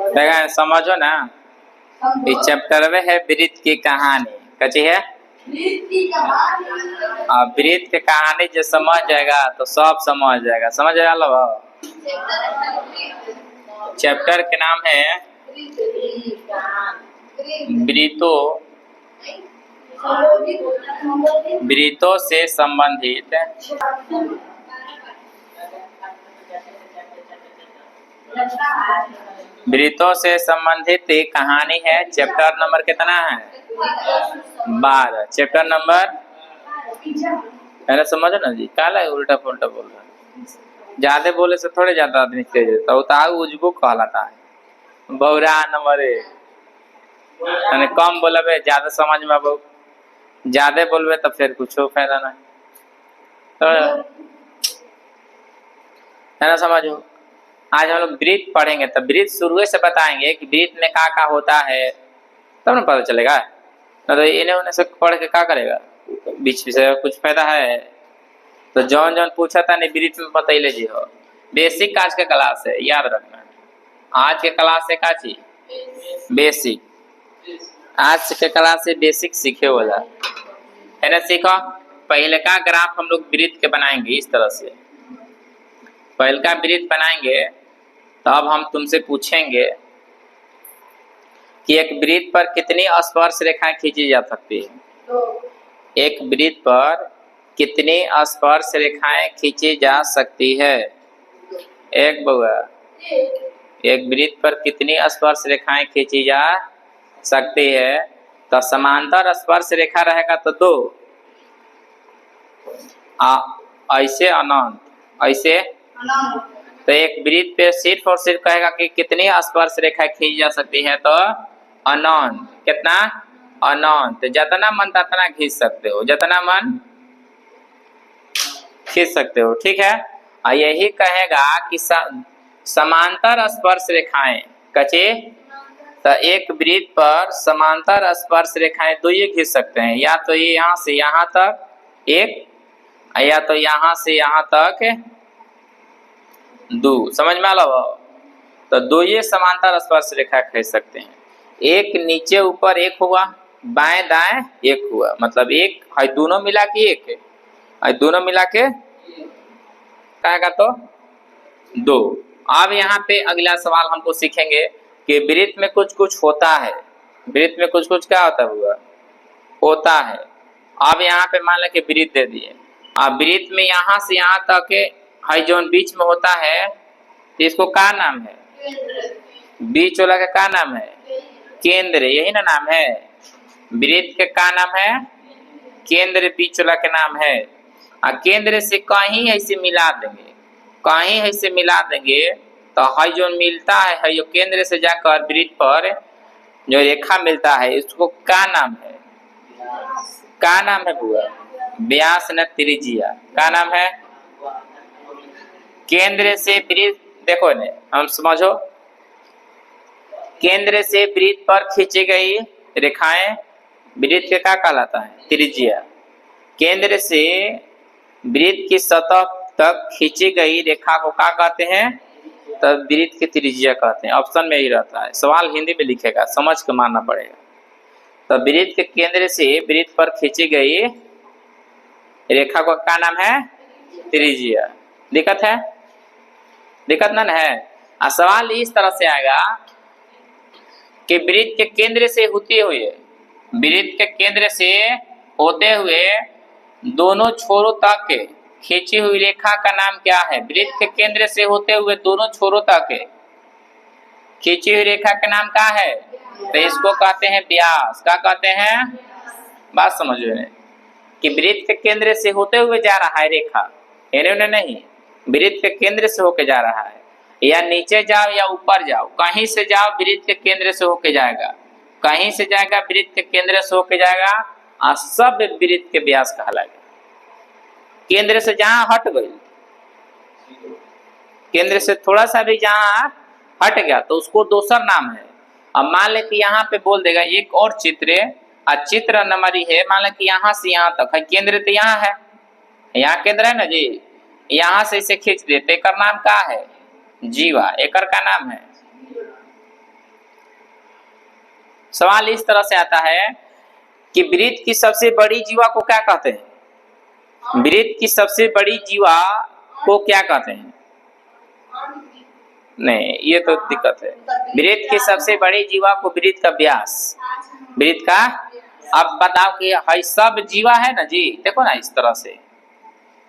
देखा समझो ना, ये चैप्टर में है वृत्त की कहानी। कची है वृत्त की कहानी, जो समझ जाएगा तो सब समझ जाएगा। समझ आया लो। चैप्टर के नाम है वृत्तों से संबंधित वृत्तों से संबंधित कहानी है। चैप्टर नंबर कितना है? 12। चैप्टर नंबर समझो ना जी, काला उल्टा पुल्टा बोल रहा है। ज्यादा बोले से थोड़े ज्यादा आदमी तेज होता है। उतार उजबुक कहलाता है, बौरा नंबर 1। कम बोलबे ज्यादा समझ में आबो, ज्यादा बोलबे तो फिर कुछ फायदा नहीं। तो है ना, समझो। आज हम लोग वृत्त पढ़ेंगे तो वृत्त शुरू से बताएंगे कि वृत्त में क्या होता है, तब ना पता चलेगा। तो इन्हें उन्हें से पढ़ के क्या करेगा, बीच से कुछ फायदा है? तो जौन जौन पूछा था नहीं वृत्त में बतैले जी हो। बेसिक आज के क्लास है, याद रखना। आज के क्लास है का चीज? बेसिक। आज के क्लास से बेसिक सीखे होला है ना। सीखो। पहले का ग्राफ हम लोग वृत्त के बनाएंगे इस तरह से। पहले का वृत्त बनाएंगे तो अब हम तुमसे पूछेंगे कि एक वृत्त पर कितनी स्पर्श रेखाएं खींची जा सकती है। एक वृत्त पर कितनी स्पर्श रेखाएं खींची जा सकती है? एक बउआ, एक वृत्त पर कितनी स्पर्श रेखाएं खींची जा सकती है? तो समांतर स्पर्श रेखा रहेगा तो 2, ऐसे अनंत, ऐसे। तो एक वृत्त पे सिर्फ और सिर्फ कहेगा कि कितनी स्पर्श रेखाएं खींची जा सकती है, तो अनंत। कितना? अनंत। जितना मन ततना खींच सकते हो, जितना मन खींच सकते हो, ठीक है। और यही कहेगा कि समांतर स्पर्श रेखाएं कचे। तो एक वृत्त पर समांतर स्पर्श रेखाएं 2 ही खींच सकते हैं, या तो ये यहाँ से यहाँ तक एक, या तो यहाँ से यहाँ तक 2। समझ में आ लो। तो 2 ही समांतर स्पर्श रेखा खींच सकते हैं। एक नीचे ऊपर एक हुआ, बाएं दाएं एक हुआ, मतलब एक है। दोनों मिला के एक है, दोनों मिला के कहेगा तो 2। अब यहाँ पे अगला सवाल हमको सीखेंगे कि वृत्त में कुछ कुछ होता है। वृत्त में कुछ कुछ क्या होता हुआ होता है। अब यहाँ पे मान लो कि वृत्त दे दिए। अब वृत्त में यहाँ से यहाँ तक है जो बीच में होता है, इसको क्या नाम है? बीच वाला का क्या नाम है? केंद्र। यही ना नाम है वृत्त के। क्या नाम है? केंद्र। बीच वाला के नाम है। केंद्र से कहीं ऐसे मिला देंगे, कहीं ऐसे मिला देंगे तो है जो मिलता है जो केंद्र से जाकर वृत्त पर जो रेखा मिलता है, इसको क्या नाम है? क्या नाम है बुआ? व्यास न त्रिज्या। क्या नाम है? केंद्र से वृत्त, देखो ने हम समझो, केंद्र से वृत्त पर खींची गई रेखाएं वृत्त के क्या कहलाता है? त्रिज्या। केंद्र से वृत्त की सतह तक खींची गई रेखा को क्या कहते हैं? तब वृत्त की त्रिज्या कहते हैं। ऑप्शन में ही रहता है, सवाल हिंदी में लिखेगा, समझ के मानना पड़ेगा। तो वृत्त के केंद्र से वृत्त पर खींची गई रेखा को क्या नाम है? त्रिज्या। दिक्कत है? दिक्कत ना है। सवाल इस तरह से आएगा कि वृत्त के केंद्र से होते हुए, वृत्त के केंद्र से होते हुए दोनों छोरों तक खींची हुई रेखा का नाम क्या है? वृत्त के केंद्र से होते हुए दोनों छोरों तक खींची हुई रेखा का नाम क्या है? तो इसको कहते हैं व्यास। क्या कहते हैं? बात समझ रहे हैं कि वृत्त के केंद्र से होते हुए जा रहा है रेखा, इन्होंने नहीं, वृत्त के केंद्र से होके जा रहा है। या नीचे जाओ या ऊपर जाओ, कहीं से जाओ वृत्त के केंद्र से होके जाएगा, कहीं से जाएगा वृत्त के केंद्र से होके जाएगा, और सब वृत्त के व्यास कहलाएगा। केंद्र से जहां हट गई, केंद्र से थोड़ा सा भी जहां हट गया तो उसको दूसरा नाम है। अब मान ले कि यहाँ पे बोल देगा एक और चित्र, चित्र नंबर है, मान ले कि यहाँ से यहाँ तक है, केंद्र तो यहाँ है, यहाँ केंद्र है ना जी, यहाँ से इसे खींच देते, एकर नाम क्या है? जीवा। एकर का नाम है सवाल इस तरह से आता है कि वृत्त की सबसे बड़ी जीवा को क्या कहते हैं? वृत्त की सबसे बड़ी जीवा को क्या कहते हैं? नहीं, ये तो दिक्कत है। वृत्त की सबसे बड़ी जीवा को वृत्त का व्यास, वृत्त का। अब बताओ कि हई सब जीवा है ना जी, देखो ना इस तरह से।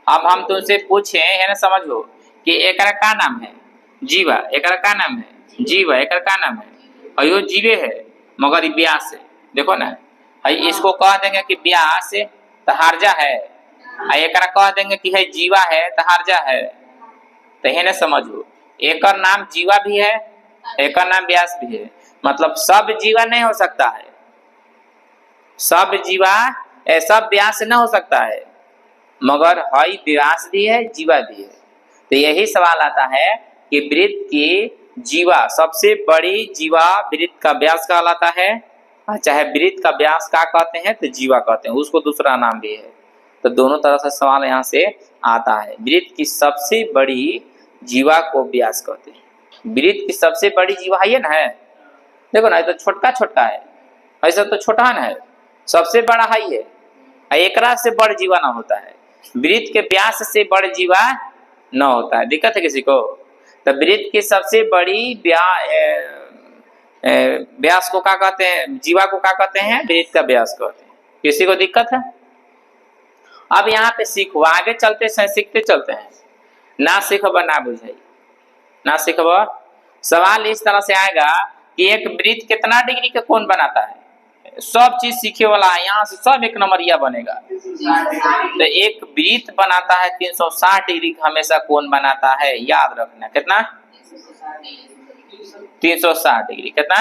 अब हम तुमसे पूछे है ना, समझो कि एकरा का नाम है? जीवा। एकरा का नाम है? जीवा। एकरा का नाम है? अयो जीवे है मगर ये व्यास है। देखो ना, हई इसको कह देंगे कि व्यास तो हार्जा है, एकरा कह देंगे कि है जीवा है तो हार्जा है। तो है ना, समझो एकर नाम जीवा भी है, एकर नाम व्यास भी है। मतलब सब जीवा नहीं हो सकता है, सब जीवा सब व्यास न हो सकता है, मगर हई व्यास भी है जीवा भी है। तो यही सवाल आता है कि वृत्त की जीवा, सबसे बड़ी जीवा वृत्त का व्यास कहलाता है, चाहे वृत्त का व्यास का कहते हैं तो जीवा कहते हैं, उसको दूसरा नाम भी है। तो दोनों तरह से सवाल यहाँ से आता है। वृत्त की सबसे बड़ी जीवा को व्यास कहते हैं। वृत्त की सबसे बड़ी जीवा है ना, है देखो ना, ये तो छोटका छोटका है, ऐसा तो छोटा ना है, सबसे बड़ा है, एकरा से बड़ जीवा ना होता है। वृत्त के व्यास से बड़ जीवा न होता है। दिक्कत है किसी को? तो वृत्त की सबसे बड़ी व्यास को क्या कहते हैं? जीवा को क्या कहते हैं? वृत्त का व्यास कहते हैं। किसी को दिक्कत है? अब यहाँ पे सीखो, आगे चलते सीखते चलते हैं। ना सीखब ना बुझाई, ना सीखब। सवाल इस तरह से आएगा कि एक वृत्त कितना डिग्री का कोण बनाता है? सब चीज सीखे वाला है, यहाँ से सब एक नंबरिया बनेगा। तो एक वृत्त बनाता है 360 डिग्री का हमेशा कोण बनाता है, याद रखना। कितना? 360 डिग्री। कितना?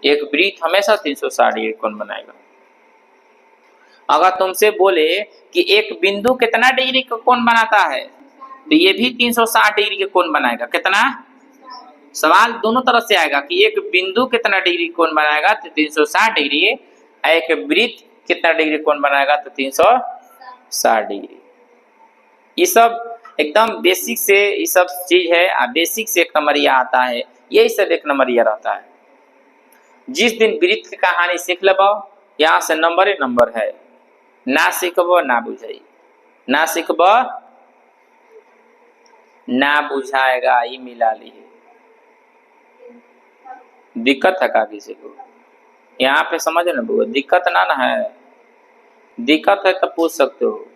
एक वृत्त हमेशा 360 डिग्री कोण बनाएगा। अगर तुमसे बोले कि एक बिंदु कितना डिग्री का कोण बनाता है, तो ये भी 360 डिग्री के कोण बनाएगा। कितना? सवाल दोनों तरफ से आएगा कि एक बिंदु कितना डिग्री कोण बनाएगा, तो 360 डिग्री। एक वृत्त कितना डिग्री कोण बनाएगा, तो 360 डिग्री। ये सब एकदम बेसिक से ये सब चीज है, बेसिक से एक नंबरिया आता है, यही सब एक नंबरिया रहता है। जिस दिन वृत्त की कहानी सीख लेबो, यहाँ से नंबर नंबर है। ना सीखबो ना बुझाई, ना सीखबो ना बुझाएगा, ये मिला ली। दिक्कत है का किसी को? यहाँ पे समझो ना बुआ, दिक्कत ना है। दिक्कत है तो पूछ सकते हो,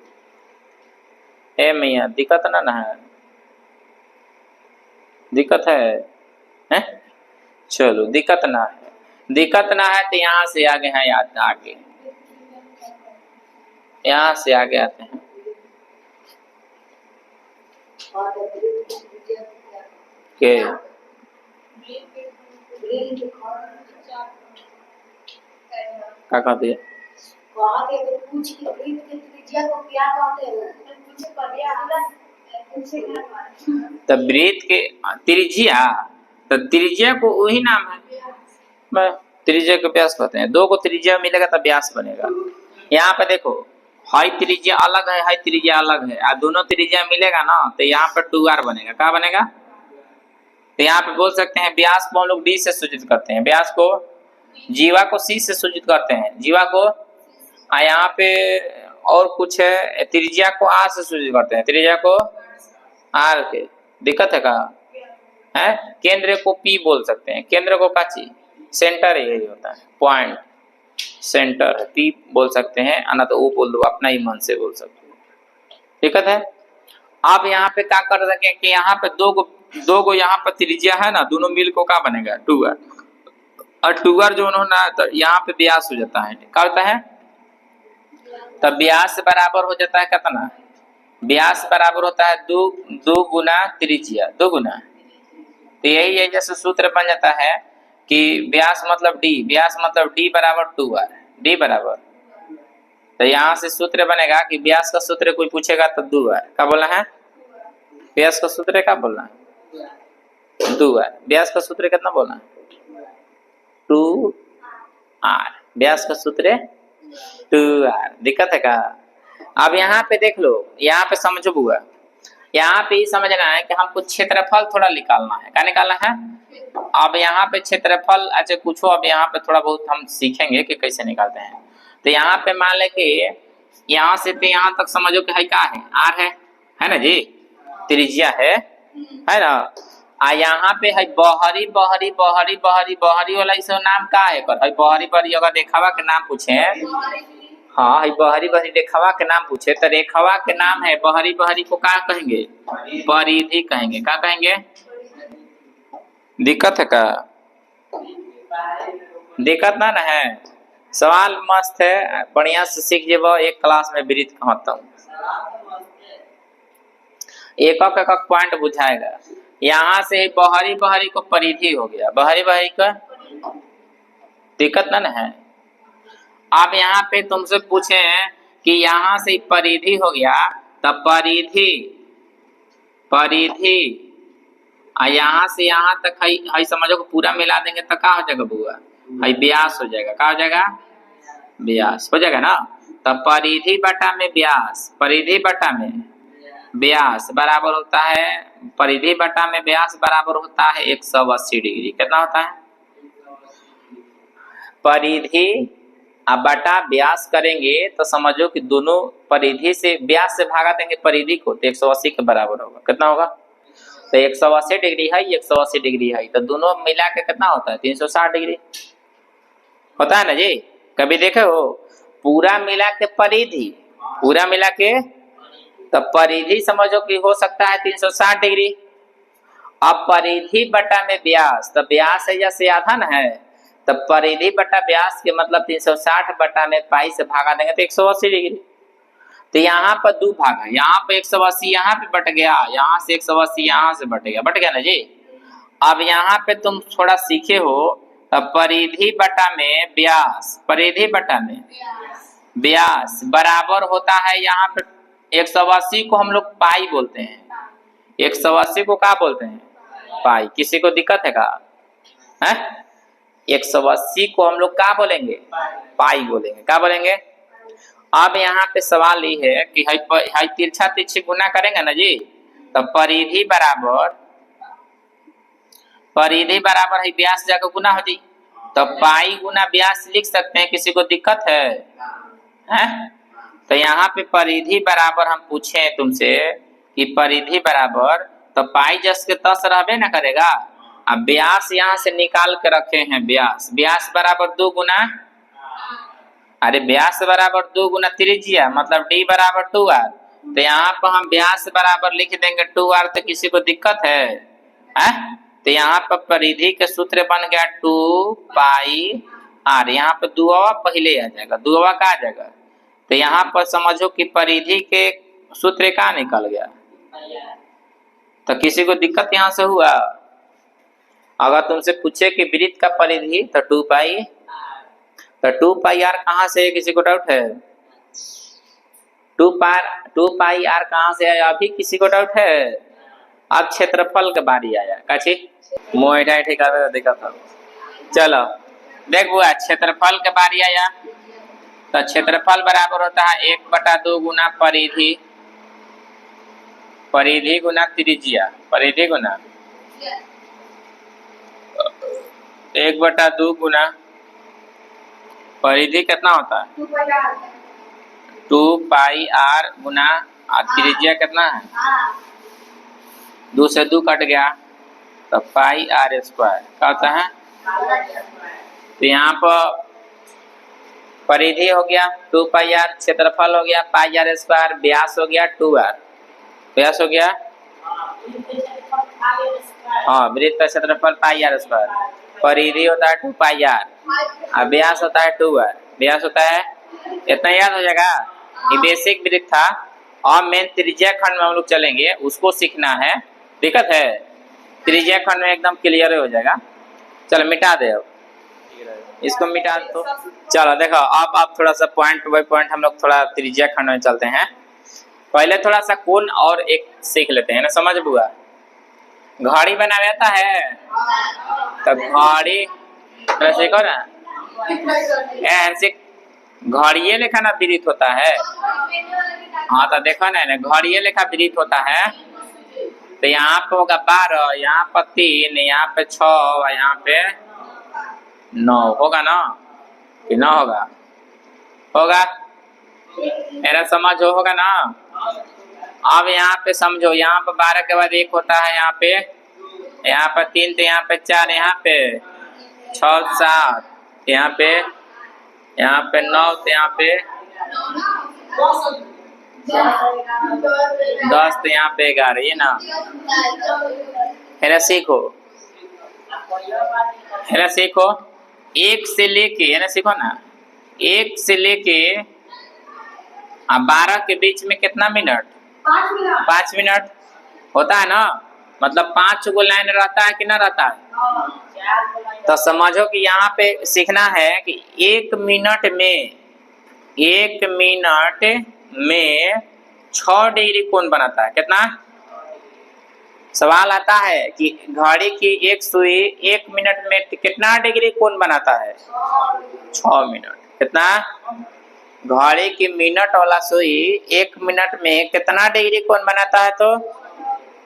ए मियाँ दिक्कत ना है? दिक्कत है? चलो दिक्कत ना है, दिक्कत ना है तो यहाँ से आगे है, याद आगे, यहाँ से आगे आते हैं। के क्या कहते हैं? तो वृत्त के त्रिज्या, तो त्रिज्या को वही नाम है, त्रिज्या को व्यास कहते हैं। दो को त्रिज्या मिलेगा तब व्यास बनेगा। यहाँ पे देखो, हाई त्रिज्या अलग है, हाई त्रिज्या अलग है, और दोनों त्रिज्या मिलेगा ना तो यहाँ पे 2r बनेगा। क्या बनेगा? तो यहाँ पे बोल सकते हैं व्यास को हम लोग d से सूचित करते हैं, व्यास को, जीवा को c से सूचित करते हैं, जीवा को, यहाँ पे और कुछ है, त्रिज्या को r से सूचित करते हैं, त्रिज्या को r के। दिक्कत है कहा है? केंद्र को p बोल सकते हैं, केंद्र को काची, सेंटर यही होता है, पॉइंट सेंटर p बोल सकते हैं, ना तो वो बोल दो, अपना ही मन से बोल सकते हो। दिक्कत है? आप यहाँ पे क्या कर सके कि यहाँ पे दो गो यहाँ पर त्रिज्या है ना, दोनों मिल को क्या बनेगा? 2r, और 2r जो उन्होंने तो यहाँ पे व्यास हो जाता है। क्या होता है? तब व्यास बराबर हो जाता है कितना? व्यास बराबर होता है दो गुना त्रिज्या, 2 गुना। तो यही है, जैसे सूत्र बन जाता है कि व्यास मतलब d, व्यास मतलब d बराबर 2r, d बराबर। तो यहाँ से सूत्र बनेगा कि व्यास का सूत्र कोई पूछेगा तो 2r। क्या बोलना है? व्यास का सूत्र क्या बोलना है? 2r। व्यास का सूत्र कितना बोलना है? 2r। व्यास का सूत्र 2r। दिक्कत है क्या? अब यहाँ पे देख लो, यहाँ पे समझो बुआ, यहाँ पे ही समझना है कि हमको क्षेत्रफल थोड़ा निकालना है। क्या निकालना है? अब यहाँ पे क्षेत्रफल, अच्छा पूछो, अब यहाँ पे थोड़ा बहुत हम सीखेंगे कि कैसे निकालते हैं। तो यहाँ पे मान ले कि यहाँ से तो यहाँ तक समझो कि है क्या है, आर है ना जी, त्रिज्या है ना। आ यहाँ पे है बहरी बहरी बहरी बहरी बहरी वाला इस नाम का है कर, बहरी बहरी अगर रेखावा के नाम पूछे, हाँ है बहरी बहरी रेखावा के नाम पूछे तो रेखावा के नाम है बहरी बहरी को क्या कहेंगे? परिधि कहेंगे। क्या कहेंगे? दिक्कत है का? दिक्कत ना है, सवाल मस्त है, बढ़िया से सीख जेब। एक क्लास में वृत्त कहता हूँ, एक एक पॉइंट बुझाएगा। यहाँ से बहरी बहरी को परिधि हो गया, बहरी बहरी का दिक्कत ना है। अब यहाँ पे तुमसे पूछे कि यहाँ से परिधि हो गया, तब परिधि परिधि यहाँ से यहाँ तक है समझो को पूरा मिला देंगे तो क्या हो जाएगा बुआ? है व्यास हो जाएगा। क्या हो जाएगा? व्यास हो जाएगा ना। तब परिधि बटा में व्यास, परिधि बटा में व्यास बराबर होता है, परिधि बटा में व्यास बराबर होता है 180 डिग्री। कितना होता है? परिधि अब बटा व्यास करेंगे तो समझो कि दोनों परिधि से व्यास से भागा देंगे परिधि को तो 180 के बराबर होगा। कितना होगा? तो 180 डिग्री है, 180 डिग्री है, तो दोनों मिला के कितना होता है? 360 डिग्री होता है ना जी। कभी देखे हो? पूरा मिला के परिधि, पूरा मिला के तो परिधि समझो कि हो सकता है 360 डिग्री। अब परिधि बटा में व्यास, तो व्यास है जैसे आधा ना है, तब परिधि बटा व्यास के मतलब 360 बटा में पाई से भागा देंगे तो 180 डिग्री। तो यहाँ पर दो भाग है, यहाँ पे 180 यहाँ पे बट गया, यहाँ से 180 यहाँ से बट गया ना जी। अब यहाँ पे तुम थोड़ा सीखे हो, तब परिधि बटा में व्यास, परिधि बटा में व्यास बराबर होता है यहाँ पे 180 को हम लोग पाई बोलते हैं, 180 को क्या बोलते हैं? पाई। किसी को दिक्कत है का? है 180 को हम लोग क्या बोलेंगे? पाई बोलेंगे। क्या बोलेंगे? अब यहाँ पे सवाल ये है कि हाई तिरछा तिरछी गुना करेंगे ना जी, तब परिधि बराबर है व्यास जाकर गुना हो जाए, तो पाई गुना व्यास लिख सकते हैं। किसी को दिक्कत है? तो यहाँ पे परिधि बराबर हम पूछे तुमसे कि परिधि बराबर, तो पाई जस के तस रहबे ना करेगा। अब व्यास यहाँ से निकाल के रखे हैं, व्यास बराबर 2 गुना, अरे व्यास बराबर 2 गुना त्रिज्या मतलब d बराबर 2r। तो यहाँ पर हम व्यास बराबर लिख देंगे 2r। तो किसी को दिक्कत है? तो यहाँ पर परिधि के सूत्र बन गया 2 पाई r। यहाँ पर दुआ पहले आ जाएगा, दुआ का आ जाएगा। तो यहाँ पर समझो कि परिधि के सूत्र का निकल गया। तो किसी को दिक्कत यहाँ से हुआ? अगर तुमसे पूछे कि वृत्त का परिधि तो 2 पाई, तो 2 पाई आर कहाँ से है? किसी को डाउट है? 2 पाई आर कहाँ से आया? अभी किसी को डाउट है? अब क्षेत्रफल के बारी आया। काची मोटा ठिका देखा था। चलो देख बुआ, क्षेत्रफल के बारी आया। तो क्षेत्रफल बराबर होता है 1/2 गुना परिधि, परिधि गुना त्रिज्या, परिधि गुना 1/2 गुना परिधि कितना होता है? 2 पाई आर गुना त्रिज्या कितना है? 2 से 2 कट गया तो पाई आर स्क्वायर। क्या होता है? तो यहाँ पर परिधि हो गया 2 पाई आर, क्षेत्रफल हो गया पाई आर स्क्वायर, व्यास हो गया 2r, व्यास हो गया हाँ वृत्त का क्षेत्रफल पाई आर स्क्वायर, परिधि होता है 2 पाई आर, और व्यास होता है 2r, व्यास होता है इतना याद हो जाएगा। ये बेसिक वृत्त था। और मेन त्रिज्या खंड में हम लोग चलेंगे, उसको सीखना है। दिक्कत है? त्रिज्या खंड में एकदम क्लियर हो जाएगा। चलो मिटा दे, अब इसको मिटा दो। चलो देखो अब थोड़ा सा पॉइंट बाय पॉइंट हम लोग थोड़ा त्रिज्या खंड में चलते हैं। पहले थोड़ा सा कोण और एक सीख लेते हैं ना, समझ बुआ। घड़ी बनावे आता है तो घड़ी सीखो ना, ऐसे घड़िए लेखा ना वृत्त होता है। हाँ तो देखो ना घड़िए लेखा वृत्त होता है। तो यहाँ पे होगा 12, यहाँ पर 3, यहाँ पे 6 और यहाँ पे 9 होगा ना कि ना होगा? होगा, मेरा समझ होगा ना। अब यहाँ पे समझो, यहाँ पे 12 के बाद 1 होता है, यहाँ पे 3, तो यहाँ पे 4, यहाँ पे 6 7, यहाँ पे 9, तो यहाँ पे 10, तो यहाँ पे 11, ये ना। सीखो, सीखो 1 से लेके, है ना, सीखो ना 1 से लेके 12 के बीच में कितना मिनट? 5 मिनट होता है ना। मतलब 5 गो लाइन रहता है कि ना रहता है? तो समझो कि यहाँ पे सीखना है कि 1 मिनट में 6 डिग्री कोण बनाता है। कितना? सवाल आता है कि घड़ी की एक सुई 1 मिनट में कितना डिग्री कोण बनाता है? 6 मिनट। कितना? घड़ी की मिनट वाला सुई 1 मिनट में कितना डिग्री कोण बनाता है? तो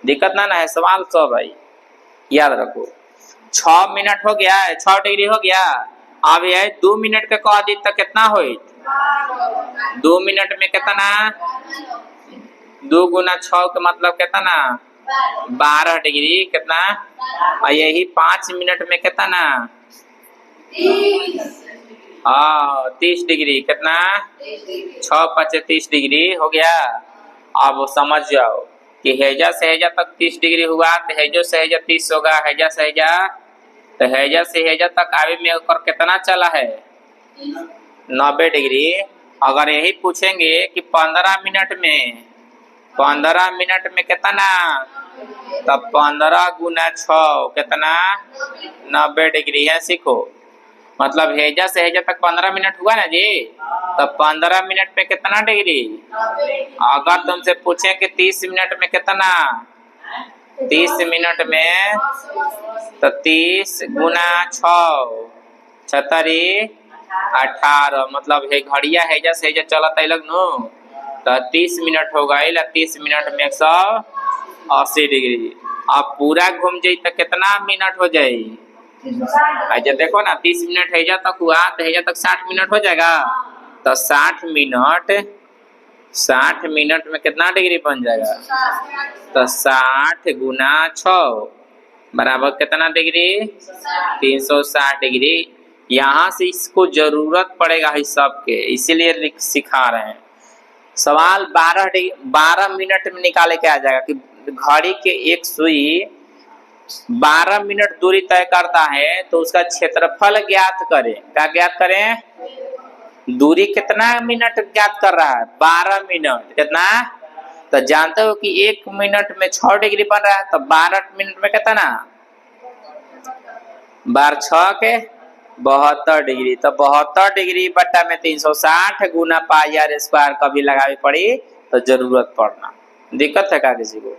दिक्कत ना है, सवाल 100 भाई याद रखो। 6 मिनट हो गया है, 6 डिग्री हो गया। अब यह 2 मिनट के कह दी तो कितना हो? 2 मिनट में कितना? 2 गुना 6 का मतलब कितना? 12 डिग्री। कितना? और यही 5 मिनट में कितना? 30 डिग्री। कितना? 6 5 30 डिग्री हो गया। अब समझ जाओ कि हैजा से हैजा तक 30 डिग्री हुआ, तो हैजो से हैजा 30 होगा, हैजा से हैजा, तो हैजा से हैजा तक आगे में ऊपर कितना चला है? 90 डिग्री। अगर यही पूछेंगे कि 15 मिनट में कितना, तब 15 गुना 6 कितना? 90 डिग्री है। सीखो, मतलब हैजा से हैजा तक 15 मिनट हुआ ना जी, तब 15 मिनट में कितना डिग्री? अगर तुमसे पूछे कि 30 मिनट में कितना, 30 मिनट में, तो 30 गुना 6 36 18, मतलब है घड़िया हैजा से हैजा चलता है लगनो, तो 30 मिनट हो गए। 30 मिनट में 180 डिग्री। अब पूरा घूम जाये तो कितना मिनट हो जाये? जब देखो ना 30 मिनट हैजा तक हुआ, तो हैजा तक 60 मिनट हो जाएगा। तो 60 मिनट में कितना डिग्री बन जाएगा? तो 60 गुना 6 बराबर कितना डिग्री? 360 डिग्री। यहाँ से इसको जरूरत पड़ेगा हिसाब के, इसीलिए सिखा रहे हैं। सवाल 12 मिनट में निकाले के आ जाएगा कि घड़ी के एक सुई 12 मिनट दूरी तय करता है, तो उसका क्षेत्रफल ज्ञात करें। क्या ज्ञात करें? दूरी कितना मिनट ज्ञात कर रहा है? 12 मिनट। कितना? तो जानते हो कि 1 मिनट में 6 डिग्री बन रहा है, तो 12 मिनट में कितना? 12 6 के 72 डिग्री। तो 72 डिग्री बट्टा में 360 गुना पाई आर स्क्वायर कभी लगावी पड़ी तो जरूरत पड़ना। दिक्कत है क्या किसी को?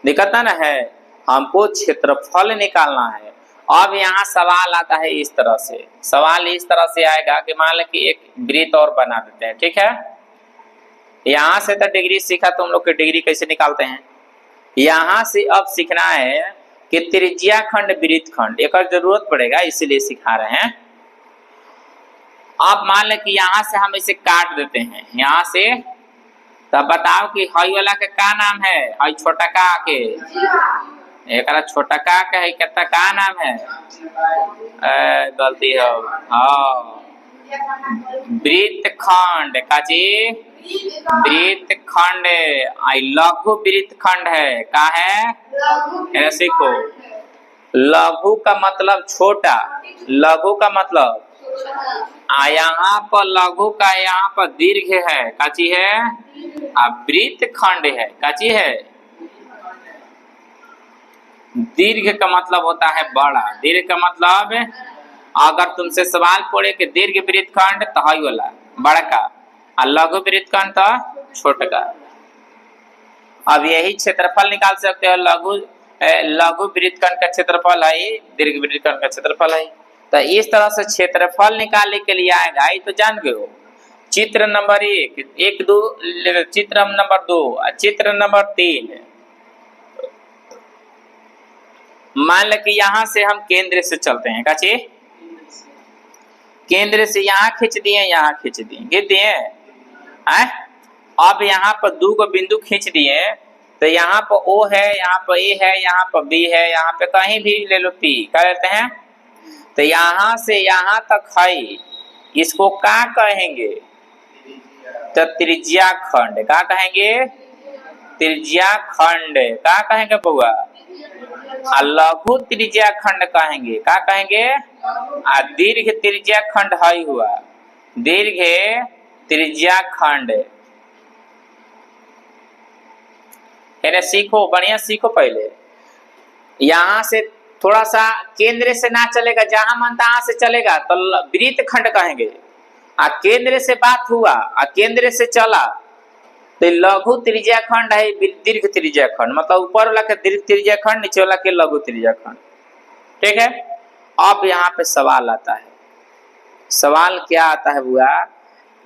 दिक्कत ना है। हमको क्षेत्रफल निकालना है। अब यहाँ सवाल आता है इस तरह से, सवाल इस तरह से आएगा कि मान लो कि एक वृत्त और बना देते हैं, ठीक है। यहाँ से तो डिग्री सीखा, तुम लोग की डिग्री कैसे निकालते हैं। यहाँ से अब सीखना है कि त्रिज्या खंड वृत्त खंड, एक जरूरत पड़ेगा, इसीलिए सिखा रहे हैं। अब मान लो कि यहाँ से हम इसे काट देते हैं, यहाँ से, तब बताओ कि हई वाला के का नाम है? हई छोटा का के, एक छोटा का है, कितना का नाम है? गलती हो, हाँ वृत्त खंड। काची? वृत्त खंड। लघु वृत्त खंड है। का है? सीखो, लघु का मतलब छोटा, लघु का मतलब, यहाँ पर लघु का यहाँ पर दीर्घ है। काची है? वृत्त खंड है। काची है? दीर्घ का मतलब होता है बड़ा। दीर्घ का मतलब, अगर तुमसे सवाल पड़े कि दीर्घ वृत्त खंड, तो हई वाला बड़ा का, और लघु वृत्त खंड तो छोटा का। अब यही क्षेत्रफल निकाल सकते हो। लघु वृत्त खंड का क्षेत्रफल है, दीर्घ वृत्त खंड का क्षेत्रफल है। तो इस तरह से क्षेत्रफल निकालने के लिए आएगा, ये तो जान गए हो। चित्र नंबर 1, चित्र नंबर 2, चित्र नंबर 3। मान लो कि यहां से हम केंद्र से चलते हैं, काची केंद्र से यहाँ खींच दिए, यहाँ खींच दिए हैं। अब यहाँ पर दो को बिंदु खींच दिए, तो यहाँ पर O है, यहाँ पर A है, यहाँ पर B है, यहाँ पे कहीं भी ले लो P, क्या लेते हैं। तो यहाँ से यहाँ तक है, इसको क्या कहेंगे, तो त्रिज्या खंड। क्या कहेंगे, त्रिज्या खंड। क्या कहेंगे बउआ, लघु त्रिज्या खंड कहेंगे। क्या कहेंगे, दीर्घ त्रिज्या खंड है हुआ, दीर्घ त्रिज्या खंड। सीखो, बढ़िया सीखो। पहले यहाँ से थोड़ा सा केंद्र से ना चलेगा, जहां मन तहां से चलेगा तो वृत्त खंड कहेंगे। केंद्र से बात हुआ, केंद्र से चला तो लघु त्रिज्या खंड है, दीर्घ त्रिज्या खंड। मतलब ऊपर वाला के दीर्घ त्रिज्या खंड, नीचे वाला के लघु त्रिज्या खंड। ठीक है। अब यहाँ पे सवाल आता है। सवाल क्या आता है बुआ,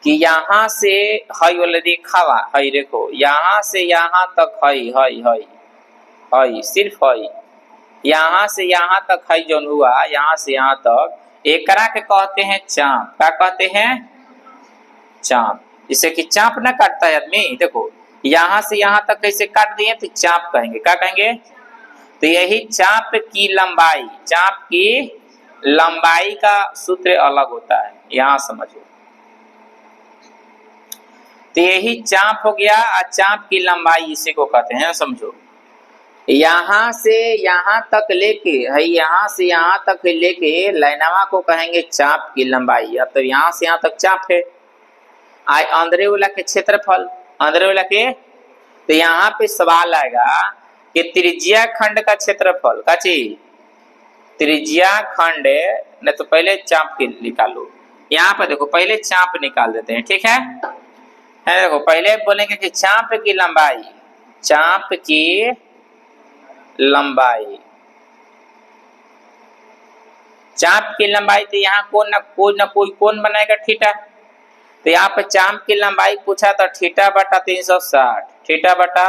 कि यहाँ से हई वाले रेखावा हई, देखो यहाँ से यहाँ तक हई सिर्फ हई, यहाँ से यहाँ तक हई जो हुआ, यहाँ से यहाँ तक, एकरा के कहते हैं चाप। क्या कहते हैं, चाप। जिससे कि चाप ना काटता है आदमी, देखो यहाँ से यहाँ तक कैसे काट दिए तो चाप कहेंगे। क्या कहेंगे, तो यही चाप की लंबाई, चाप की लंबाई का सूत्र अलग होता है, यहाँ समझो। तो यही चाप हो गया, और चाप की लंबाई इसी को कहते हैं, समझो। यहाँ से यहाँ तक लेके है, यहाँ से यहाँ तक लेके लाइनवा को कहेंगे चाप की लंबाई। अब तो यहाँ से यहाँ तक चाप है। आए अंदर वाला के क्षेत्रफल, अंदर वाला के, तो यहाँ पे सवाल आएगा कि त्रिज्या खंड का क्षेत्रफल। का चीज, त्रिज्या खंड। नहीं तो पहले चाप की निकालो। यहाँ पे देखो पहले चाप निकाल देते हैं, ठीक है। देखो पहले बोलेंगे कि चाप की लंबाई, चाप की लंबाई, चाप की लंबाई। तो यहाँ कोई ना कोई कौन बनाएगा, थीटा। तो यहाँ पे चाप की लंबाई पूछा तो थीटा बटा 360, थीटा बटा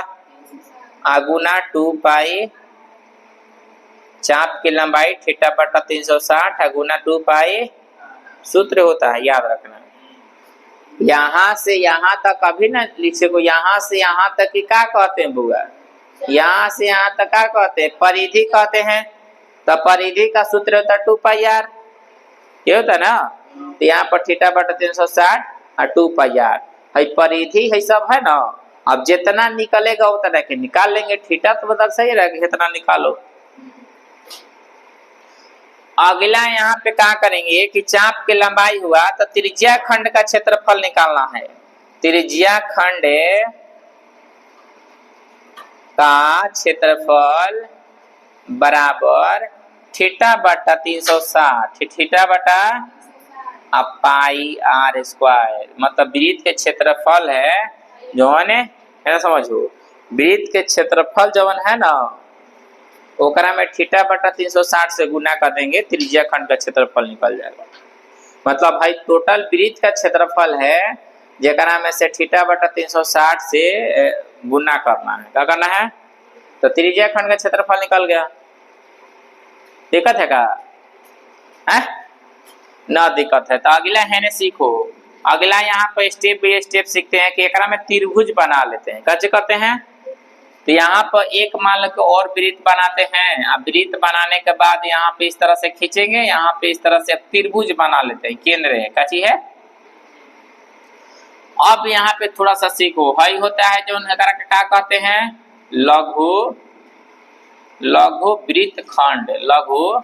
गुना 2 पाई, चाप की लंबाई थीटा बटा 360 गुना 2 पाई सूत्र होता है, याद रखना। यहाँ से यहाँ तक अभी ना लिखे को, यहाँ से यहाँ तक की क्या कहते हैं बुआ, यहाँ से यहाँ तक क्या कहते हैं, परिधि कहते हैं। तो परिधि का सूत्र होता है 2 पाई आर, ये होता है ना। तो यहाँ पर थीटा बटा 360 और 2 पाई आर है, परिधि है, सब है ना। अब जितना निकलेगा उतना के निकाल लेंगे, थीटा तो मतलब सही रहेगा, जितना निकालो। अगला यहाँ पे क्या करेंगे कि चाप की लंबाई हुआ तो त्रिज्या खंड का क्षेत्रफल निकालना है। त्रिज्या खंड का क्षेत्रफल बराबर थीटा बटा 360, थीटा बटा पाई आर स्क्वायर। मतलब वृत्त के क्षेत्रफल है जौन है, समझो वृत्त के क्षेत्रफल जौन है ना, ओकरा में थीटा बटा 360 से गुना कर देंगे, त्रिज्या खंड का क्षेत्रफल निकल जाएगा। मतलब भाई टोटल वृत्त का क्षेत्रफल है, जेकरा में से थीटा बटा 360 से गुना करना है। क्या करना है, तो त्रिज्या खंड का क्षेत्रफल निकल गया। दिक्कत है का, ना दिक्कत है। तो अगला है ना सीखो। अगला यहाँ पर स्टेप बाय स्टेप सीखते हैं कि एकरा में त्रिभुज बना लेते हैं। कैसे करते हैं, तो यहाँ पर एक मान लो और वृत्त बनाते हैं। अब वृत्त बनाने के बाद यहाँ पे इस तरह से खींचेंगे, यहाँ पे इस तरह से त्रिभुज बना लेते हैं, केंद्र है, क्या चीज है। अब यहाँ पे थोड़ा सा सीखो, हई होता है जो क्या कहते हैं, लघु लघु वृत्त खंड। लघु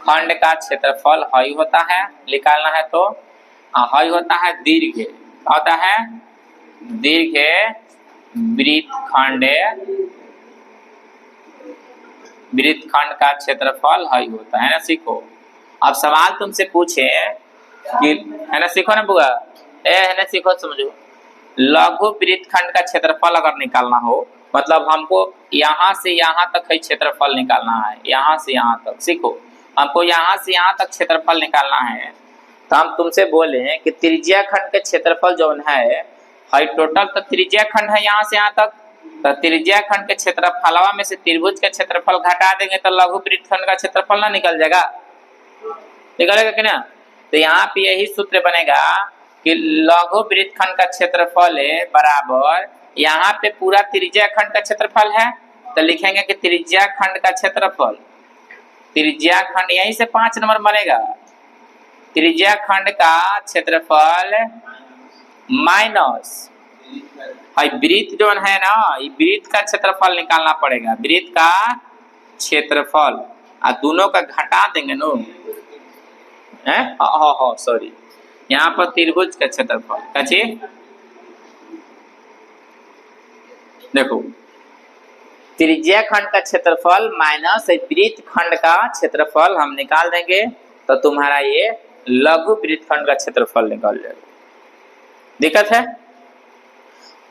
खंड का क्षेत्रफल हई होता है, निकालना है तो। हई होता है दीर्घ, क्या होता है, दीर्घ वृत्त खंड, वृत्त खंड का क्षेत्रफल हई होता है ना। सीखो। अब सवाल तुमसे पूछे कि, है ना, सीखो ना बुआ, है ना, सीखो, समझो। लघु वृत्त खंड का क्षेत्रफल अगर निकालना हो, मतलब हमको यहाँ से यहाँ तक है क्षेत्रफल निकालना है, यहाँ से यहाँ तक। सीखो, हमको यहाँ से यहाँ तक क्षेत्रफल निकालना है, तो हम तुमसे बोले कि त्रिज्या खंड के क्षेत्रफल जो है टोटल, तो त्रिज्या खंड है यहाँ से यहाँ तक, तो त्रिज्या खंड के क्षेत्रफलवा में से त्रिभुज के क्षेत्रफल घटा देंगे तो लघु वृत्तखंड का क्षेत्रफल ना निकल जाएगा, निकलेगा कि ना। तो यहाँ पे यही सूत्र बनेगा कि लघु वृत्तखंड का क्षेत्रफल है बराबर, यहाँ पे पूरा त्रिज्या खंड का क्षेत्रफल है तो लिखेंगे कि त्रिज्या खंड का क्षेत्रफल, त्रिज्या खंड यहीं से 5 नंबर बनेगा, त्रिज्या खंड का क्षेत्रफल माइनस वृत्त जो है ना, ये वृत्त का क्षेत्रफल निकालना पड़ेगा, वृत्त का क्षेत्रफल और दोनों का घटा देंगे नो, सॉरी यहाँ पर त्रिभुज का क्षेत्रफल कची देखो, त्रिज्या खंड का क्षेत्रफल माइनस वृत्त खंड का क्षेत्रफल हम निकाल देंगे तो तुम्हारा ये लघु वृत्त खंड का क्षेत्रफल निकल जाएगा। दिक्कत है।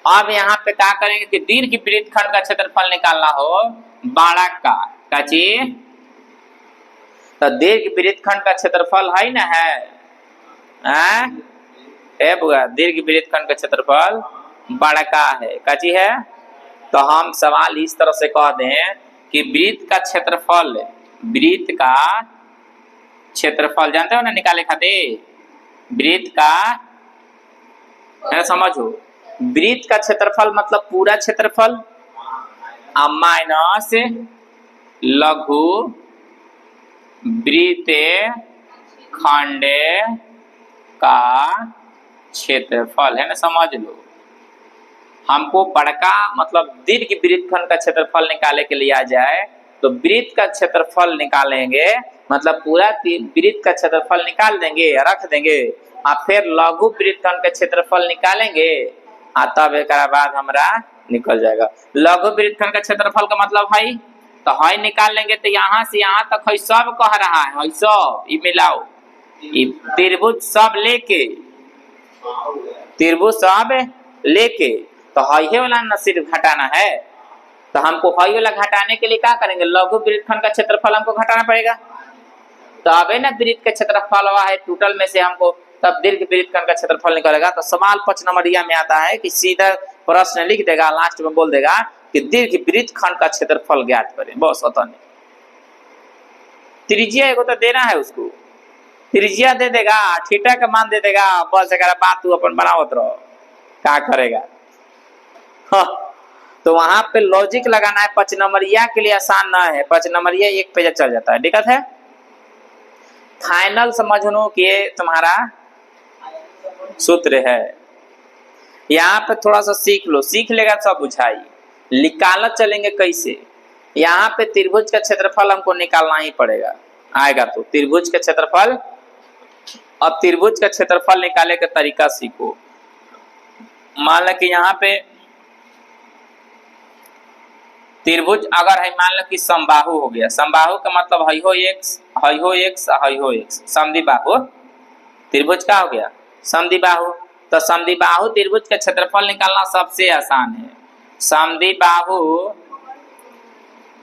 अब यहाँ पे क्या करेंगे कि दीर्घ वृत्त खंड का क्षेत्रफल निकालना हो बड़ा का कची, तो दीर्घ वृत्त खंड का क्षेत्रफल है ना है बुआ, दीर्घ वृत्त खंड का क्षेत्रफल बड़ा का है कची है। तो हम सवाल इस तरह से कह दें कि वृत्त का क्षेत्रफल, वृत्त का क्षेत्रफल जानते हो ना निकाले खातिर, वृत्त का है समझो, वृत्त का क्षेत्रफल मतलब पूरा क्षेत्रफल माइनस लघु वृत्त खंड का क्षेत्रफल है ना, समझ लो। हमको बड़का मतलब दीर्घ वृत्त खंड का क्षेत्रफल निकाले के लिए आ जाए तो वृत्त का क्षेत्रफल निकालेंगे, मतलब पूरा वृत्त का क्षेत्रफल निकाल देंगे रख देंगे और फिर लघु वृत्त खंड का क्षेत्रफल निकालेंगे और तब एक बाद हमारा निकल जाएगा। लघु वृत्त खंड का क्षेत्रफल का मतलब है तो है निकाल लेंगे तो यहाँ से यहाँ तक है सब कह रहा है सब, ये मिलाओ त्रिभुज सब लेके, त्रिभुज सब लेके तो है वाला न सिर्फ घटाना है, तो हमको है वाला घटाने के लिए क्या करेंगे, लघु वृत्त खंड का क्षेत्रफल हमको घटाना पड़ेगा। तो अब है ना वृत्त का क्षेत्रफल हुआ है टोटल में से हमको तब दीर्घ वृत्त खंड का क्षेत्रफल निकलेगा। तो सवाल 5 नंबरिया में आता है कि सीधा प्रश्न लिख देगा, लास्ट में बोल देगा कि दीर्घ वृत्त खंड का क्षेत्रफल ज्ञात करें, बस होता नहीं। त्रिज्या एगो तो देना है उसको, त्रिज्या दे देगा, थीटा का मान दे देगा, बस अगर बात तू अपन बनावत रहो क्या करेगा। हाँ, तो वहां पे लॉजिक लगाना है, 5 नंबरिया के लिए आसान ना है, 5 नंबरिया एक पेज चल जाता है। दिक्कत है। फाइनल समझ लो कि तुम्हारा सूत्र है, यहाँ पे थोड़ा सा सीख लो, सीख लेगा सब बुझाई। निकालत चलेंगे कैसे, यहाँ पे त्रिभुज का क्षेत्रफल हमको निकालना ही पड़ेगा, आएगा तो त्रिभुज का क्षेत्रफल। अब त्रिभुज का क्षेत्रफल निकाले का तरीका सीखो। मान लो कि यहाँ पे त्रिभुज अगर है, मान लो कि समबाहु हो गया, समबाहु का मतलब है हो एक्स है हो एक्स है हो एक्स, समद्विबाहु त्रिभुज का हो गया समद्विबाहु। तो समद्विबाहु त्रिभुज का क्षेत्रफल निकालना सबसे आसान है। समद्विबाहु,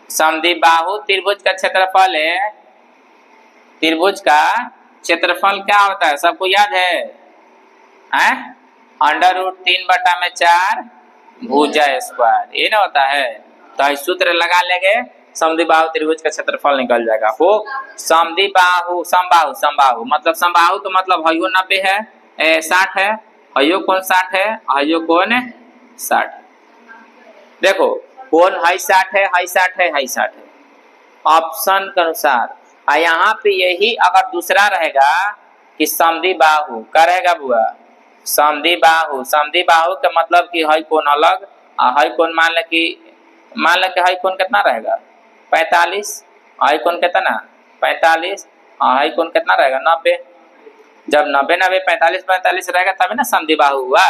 समद्विबाहु त्रिभुज का क्षेत्रफल है, त्रिभुज का क्षेत्रफल क्या होता है सबको याद है, √3/4 भुजा स्क्वायर, ये ना होता है। तो सूत्र लगा लेंगे, समद्विबाहु त्रिभुज का क्षेत्रफल निकल जाएगा। हो समद्विबाहु समबाहु, समबाहु मतलब समबाहु तो मतलब हयो 90 है 60 है, हयो कौन 60 है, हयो कौन 60। देखो कौन है 60 है, है 60 है, है 60 है ऑप्शन के अनुसार। यहाँ पे यही अगर दूसरा रहेगा कि समद्विबाहु क्या रहेगा बुआ, समद्विबाहु, समद्विबाहु का मतलब कि है कौन अलग और है कौन, मान लो कि है कौन कितना रहेगा 45, है कौन कितना 45 और है कौन कितना रहेगा 90। जब 90 90 45 45 रहेगा तभी ना समद्विबाहु हुआ।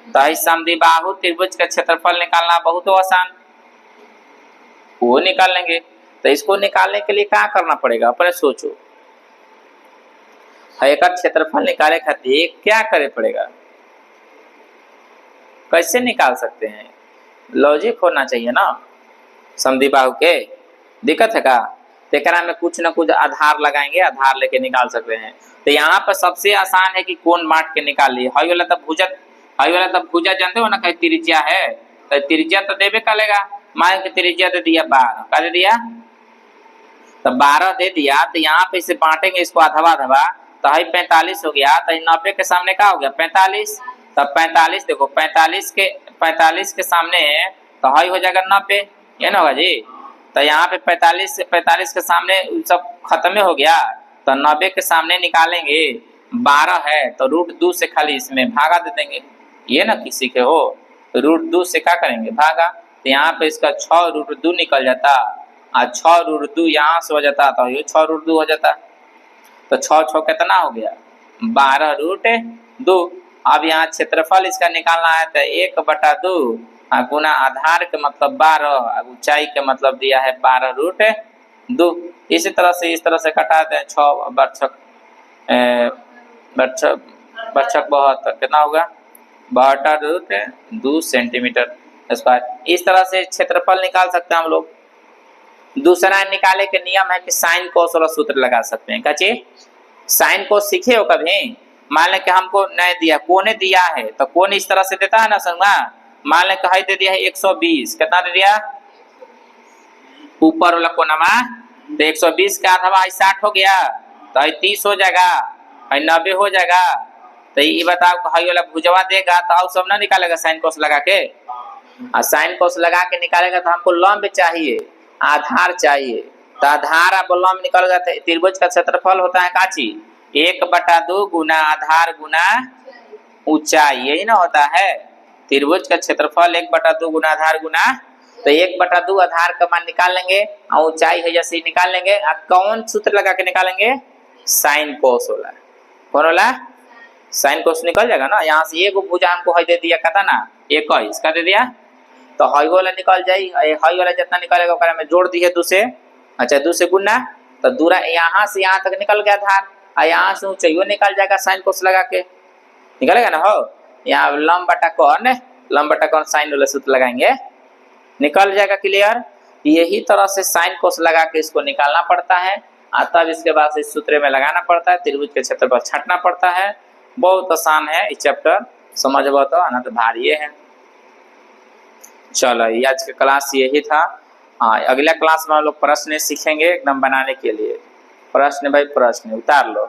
तो है समद्विबाहु त्रिभुज का क्षेत्रफल निकालना बहुत आसान, वो निकाल लेंगे। तो इसको निकालने के लिए क्या करना पड़ेगा अपने सोचो, एक क्षेत्रफल निकाले खातिर क्या करे पड़ेगा, कैसे निकाल सकते हैं, लॉजिक होना चाहिए ना समद्विबाहु के। दिक्कत है का, तेकरा में कुछ ना कुछ आधार लगाएंगे, आधार लेके निकाल सकते हैं। तो यहाँ पर सबसे आसान है कि कौन बांट के निकाल लिए, हई वाला तब भुजा, हई वाला तब भुजा जानते हो ना कहीं त्रिज्या है, तो त्रिज्या तो देवे करेगा। मान के त्रिज्या दे दिया 12, क्या दे दिया? तो 12 दे दिया, तो यहाँ पे इसे बांटेंगे इसको अधवा धवा, तो है 45 हो गया। तो 90 के सामने क्या हो गया? 45। तब 45 देखो 45 के सामने तो है हो जाएगा 90, ये ना होगा जी। तो यहाँ पे 45 के सामने सब खत्म हो गया। तो 90 के सामने निकालेंगे 12 है, तो √2 से खाली इसमें भागा दे देंगे। ये ना किसी के हो तो √2 से क्या करेंगे? भागा। तो यहाँ पे इसका 6√2 निकल जाता, और 6√2 यहाँ से हो जाता, तो ये 6√2 हो जाता। तो 6 कितना हो गया? 12√2। अब यहाँ क्षेत्रफल इसका निकालना है, तो 1/2 गुना आधार के मतलब 12, ऊंचाई के मतलब दिया है 12√2। इसी तरह से इस तरह से कटाते हैं। 6 बरछक 72 कितना होगा? 72.2 सेंटीमीटर स्क्वायर। इस तरह से क्षेत्रफल निकाल सकते हैं हम लोग। दूसरा निकाले के नियम है कि साइन कोस वाला सूत्र लगा सकते हैं। क्या चीज? साइन कोस सीखे हो कभी? मान लें कि हमको नहीं दिया, कोने दिया है, तो कोने इस तरह से देता है ना संगा। मान लें कि दे दिया है 120, कितना दे दिया? ऊपर वाला कोना, तो 120 का आधा 60 हो गया, तो 30 हो जाएगा, 90 हो जाएगा। तो ये बताओ हाई वाला भुजवा देगा तो आप सब ना निकालेगा साइन कोस लगा के। और साइन कोस लगा के निकालेगा तो हमको लंब चाहिए, आधार चाहिए। तो आधार अब लंब निकल गया। त्रिभुज का क्षेत्रफल होता है काची? 1/2 गुना आधार गुना ऊंचाई, यही ना होता है। त्रिभुज का क्षेत्रफल 1/2 गुना आधार गुना, तो 1/2 आधार का मान निकाल लेंगे और ऊंचाई है जैसे ही निकाल लेंगे। अब कौन सूत्र लगा के निकालेंगे? साइन कोस वाला। कौन वाला? साइन कोस निकल जाएगा ना। यहाँ से एक भुजा हमको दे दिया, कहता ना 21 का दे दिया, तो हाई वाला निकल जाए। हाई वाला जितना निकलेगा ओकरा में जोड़ दिए 2 से, अच्छा 2 से गुना, तो दूरा यहाँ से यहाँ तक निकल गया आधार, और यहाँ से ऊंचाइयो निकल जाएगा साइन कोस लगा के, निकलेगा ना हो। यहाँ लंब बटा कौन साइन वाला सूत्र लगाएंगे, निकल जाएगा। क्लियर? यही तरह से साइन कोस लगा के इसको निकालना पड़ता है, और तब इसके बाद इस सूत्र में लगाना पड़ता है, त्रिभुज के क्षेत्र पर छाटना पड़ता है। बहुत आसान है ये चैप्टर, समझ तो आना तो भारी है। चलो ये आज का क्लास यही था। अगला क्लास में हम लोग प्रश्न सीखेंगे एकदम बनाने के लिए। प्रश्न भाई प्रश्न उतार लो।